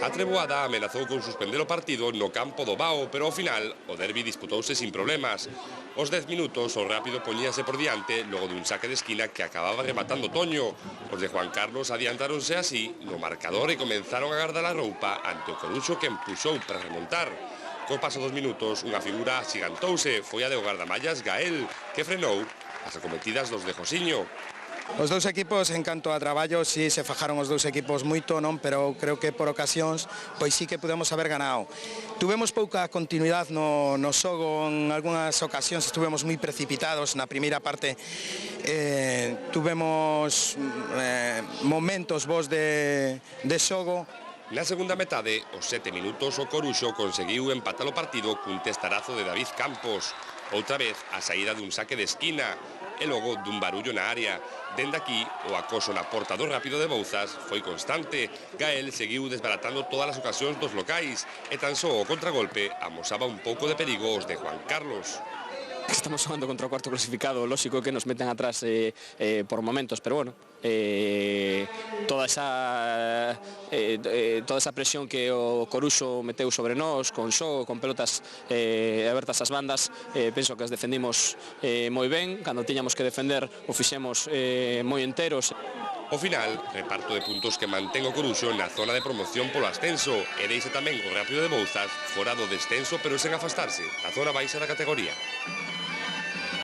A Treboada amenazou con suspender o partido no campo do Bao, pero ao final o derbi disputouse sin problemas. Os 10 minutos o Rápido poñíase por diante logo dun saque de esquina que acababa rematando Toño. Os de Juan Carlos adiantáronse así no marcador e comenzaron a gardar a roupa ante o Coruxo que empuxou para remontar. Co paso dos minutos, unha figura axigantouse, foi a de o gardamallas Gael, que frenou as acometidas dos de Josiño. Os dous equipos, en canto a traballo, si se fajaron os dous equipos moito, non, pero creo que por ocasións pois sí que pudemos haber ganado. Tuvemos pouca continuidade no xogo, en algunhas ocasións estuvemos moi precipitados na primeira parte. Tuvemos momentos bons de xogo. Na segunda metade, os 7 minutos, o Coruxo conseguiu empatar o partido cun testarazo de David Campos. Outra vez, a saída dun saque de esquina e logo dun barullo na área. Dende aquí, o acoso na porta do Rápido de Bouzas foi constante. Gael seguiu desbaratando todas as ocasións dos locais e tan só o contragolpe amosaba un pouco de perigo os de Juan Carlos. Estamos jugando contra o cuarto clasificado, lógico que nos meten atrás por momentos, pero bueno, toda esa presión que o Coruxo meteu sobre nós, con xogo, con pelotas abertas ás bandas, penso que as defendimos moi ben. Cando tiñamos que defender o fixemos moi enteros. O final, reparto de puntos que mantén o Coruxo na zona de promoción polo ascenso e deixa tamén o Rápido de Bouzas fora do descenso pero sen afastarse, a zona baixa da categoría.